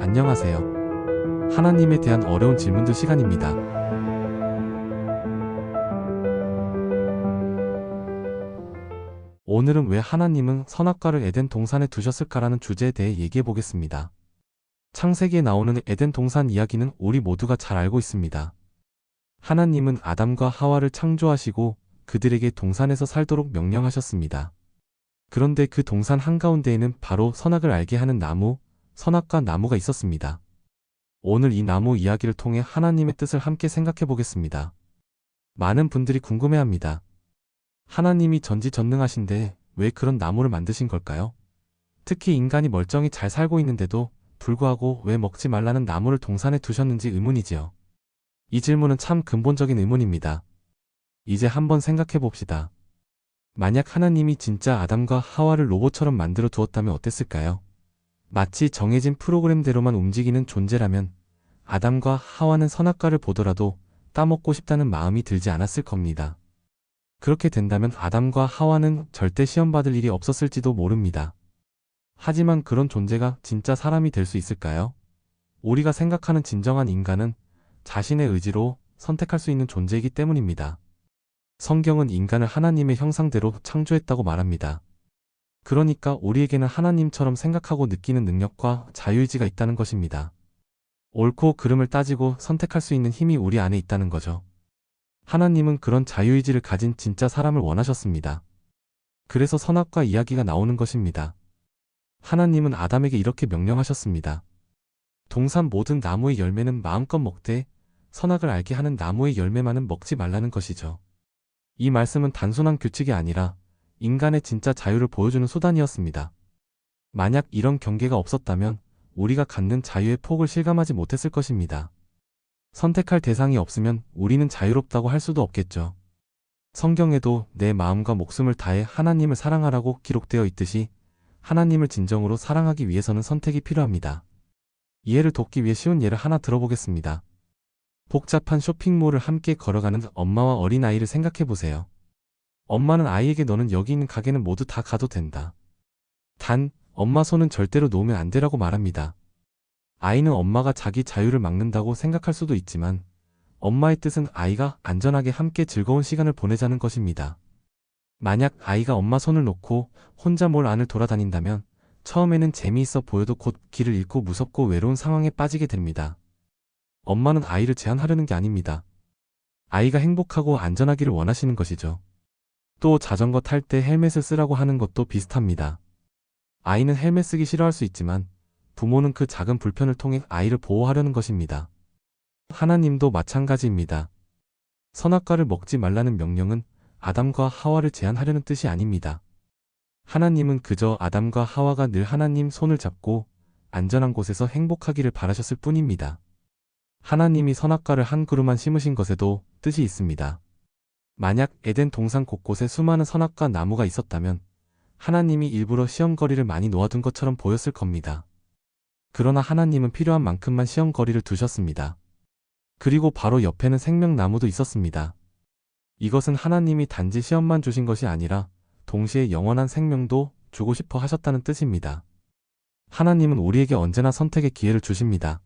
안녕하세요. 하나님에 대한 어려운 질문들 시간입니다. 오늘은 왜 하나님은 선악과를 에덴 동산에 두셨을까라는 주제에 대해 얘기해 보겠습니다. 창세기에 나오는 에덴 동산 이야기는 우리 모두가 잘 알고 있습니다. 하나님은 아담과 하와를 창조하시고 그들에게 동산에서 살도록 명령하셨습니다. 그런데 그 동산 한가운데에는 바로 선악을 알게 하는 나무, 선악과 나무가 있었습니다. 오늘 이 나무 이야기를 통해 하나님의 뜻을 함께 생각해 보겠습니다. 많은 분들이 궁금해합니다. 하나님이 전지전능하신데 왜 그런 나무를 만드신 걸까요? 특히 인간이 멀쩡히 잘 살고 있는데도 불구하고 왜 먹지 말라는 나무를 동산에 두셨는지 의문이지요. 이 질문은 참 근본적인 의문입니다. 이제 한번 생각해 봅시다. 만약 하나님이 진짜 아담과 하와를 로봇처럼 만들어 두었다면 어땠을까요? 마치 정해진 프로그램대로만 움직이는 존재라면 아담과 하와는 선악과를 보더라도 따먹고 싶다는 마음이 들지 않았을 겁니다. 그렇게 된다면 아담과 하와는 절대 시험받을 일이 없었을지도 모릅니다. 하지만 그런 존재가 진짜 사람이 될 수 있을까요? 우리가 생각하는 진정한 인간은 자신의 의지로 선택할 수 있는 존재이기 때문입니다. 성경은 인간을 하나님의 형상대로 창조했다고 말합니다. 그러니까 우리에게는 하나님처럼 생각하고 느끼는 능력과 자유의지가 있다는 것입니다. 옳고 그름을 따지고 선택할 수 있는 힘이 우리 안에 있다는 거죠. 하나님은 그런 자유의지를 가진 진짜 사람을 원하셨습니다. 그래서 선악과 이야기가 나오는 것입니다. 하나님은 아담에게 이렇게 명령하셨습니다. 동산 모든 나무의 열매는 마음껏 먹되 선악을 알게 하는 나무의 열매만은 먹지 말라는 것이죠. 이 말씀은 단순한 규칙이 아니라 인간의 진짜 자유를 보여주는 수단이었습니다. 만약 이런 경계가 없었다면 우리가 갖는 자유의 폭을 실감하지 못했을 것입니다. 선택할 대상이 없으면 우리는 자유롭다고 할 수도 없겠죠. 성경에도 내 마음과 목숨을 다해 하나님을 사랑하라고 기록되어 있듯이 하나님을 진정으로 사랑하기 위해서는 선택이 필요합니다. 이해를 돕기 위해 쉬운 예를 하나 들어보겠습니다. 복잡한 쇼핑몰을 함께 걸어가는 엄마와 어린아이를 생각해 보세요. 엄마는 아이에게 너는 여기 있는 가게는 모두 다 가도 된다. 단, 엄마 손은 절대로 놓으면 안 되라고 말합니다. 아이는 엄마가 자기 자유를 막는다고 생각할 수도 있지만 엄마의 뜻은 아이가 안전하게 함께 즐거운 시간을 보내자는 것입니다. 만약 아이가 엄마 손을 놓고 혼자 몰 안을 돌아다닌다면 처음에는 재미있어 보여도 곧 길을 잃고 무섭고 외로운 상황에 빠지게 됩니다. 엄마는 아이를 제한하려는 게 아닙니다. 아이가 행복하고 안전하기를 원하시는 것이죠. 또 자전거 탈 때 헬멧을 쓰라고 하는 것도 비슷합니다. 아이는 헬멧 쓰기 싫어할 수 있지만 부모는 그 작은 불편을 통해 아이를 보호하려는 것입니다. 하나님도 마찬가지입니다. 선악과를 먹지 말라는 명령은 아담과 하와를 제한하려는 뜻이 아닙니다. 하나님은 그저 아담과 하와가 늘 하나님 손을 잡고 안전한 곳에서 행복하기를 바라셨을 뿐입니다. 하나님이 선악과를 한 그루만 심으신 것에도 뜻이 있습니다. 만약 에덴 동산 곳곳에 수많은 선악과 나무가 있었다면 하나님이 일부러 시험거리를 많이 놓아둔 것처럼 보였을 겁니다. 그러나 하나님은 필요한 만큼만 시험거리를 두셨습니다. 그리고 바로 옆에는 생명나무도 있었습니다. 이것은 하나님이 단지 시험만 주신 것이 아니라 동시에 영원한 생명도 주고 싶어 하셨다는 뜻입니다. 하나님은 우리에게 언제나 선택의 기회를 주십니다.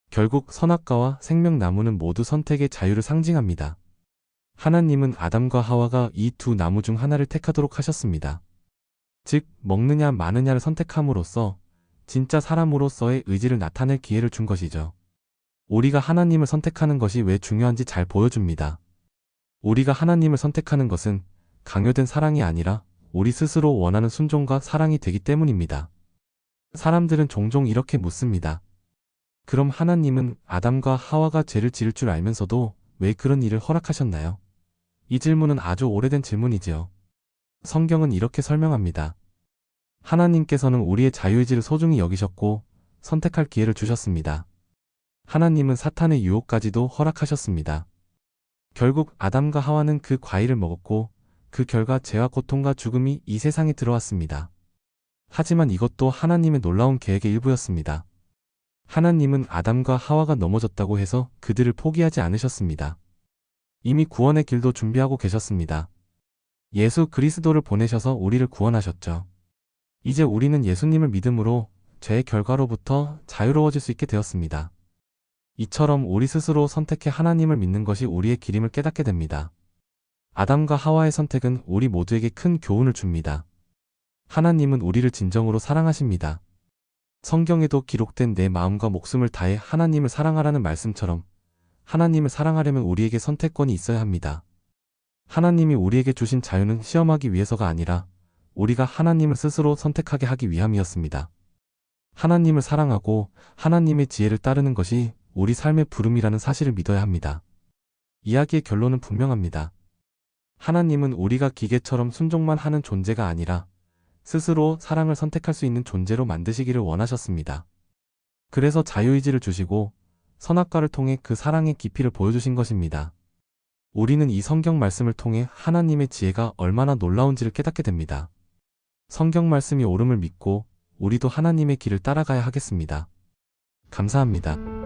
결국 선악과와 생명나무는 모두 선택의 자유를 상징합니다. 하나님은 아담과 하와가 이 두 나무 중 하나를 택하도록 하셨습니다. 즉, 먹느냐 마느냐를 선택함으로써 진짜 사람으로서의 의지를 나타낼 기회를 준 것이죠. 우리가 하나님을 선택하는 것이 왜 중요한지 잘 보여줍니다. 우리가 하나님을 선택하는 것은 강요된 사랑이 아니라 우리 스스로 원하는 순종과 사랑이 되기 때문입니다. 사람들은 종종 이렇게 묻습니다. 그럼 하나님은 아담과 하와가 죄를 지을 줄 알면서도 왜 그런 일을 허락하셨나요? 이 질문은 아주 오래된 질문이지요. 성경은 이렇게 설명합니다. 하나님께서는 우리의 자유의지를 소중히 여기셨고 선택할 기회를 주셨습니다. 하나님은 사탄의 유혹까지도 허락하셨습니다. 결국 아담과 하와는 그 과일을 먹었고 그 결과 죄와 고통과 죽음이 이 세상에 들어왔습니다. 하지만 이것도 하나님의 놀라운 계획의 일부였습니다. 하나님은 아담과 하와가 넘어졌다고 해서 그들을 포기하지 않으셨습니다. 이미 구원의 길도 준비하고 계셨습니다. 예수 그리스도를 보내셔서 우리를 구원하셨죠. 이제 우리는 예수님을 믿음으로 죄의 결과로부터 자유로워질 수 있게 되었습니다. 이처럼 우리 스스로 선택해 하나님을 믿는 것이 우리의 길임을 깨닫게 됩니다. 아담과 하와의 선택은 우리 모두에게 큰 교훈을 줍니다. 하나님은 우리를 진정으로 사랑하십니다. 성경에도 기록된 내 마음과 목숨을 다해 하나님을 사랑하라는 말씀처럼 하나님을 사랑하려면 우리에게 선택권이 있어야 합니다. 하나님이 우리에게 주신 자유는 시험하기 위해서가 아니라 우리가 하나님을 스스로 선택하게 하기 위함이었습니다. 하나님을 사랑하고 하나님의 지혜를 따르는 것이 우리 삶의 부름이라는 사실을 믿어야 합니다. 이야기의 결론은 분명합니다. 하나님은 우리가 기계처럼 순종만 하는 존재가 아니라 스스로 사랑을 선택할 수 있는 존재로 만드시기를 원하셨습니다. 그래서 자유의지를 주시고 선악과를 통해 그 사랑의 깊이를 보여주신 것입니다. 우리는 이 성경 말씀을 통해 하나님의 지혜가 얼마나 놀라운지를 깨닫게 됩니다. 성경 말씀이 옳음을 믿고 우리도 하나님의 길을 따라가야 하겠습니다. 감사합니다.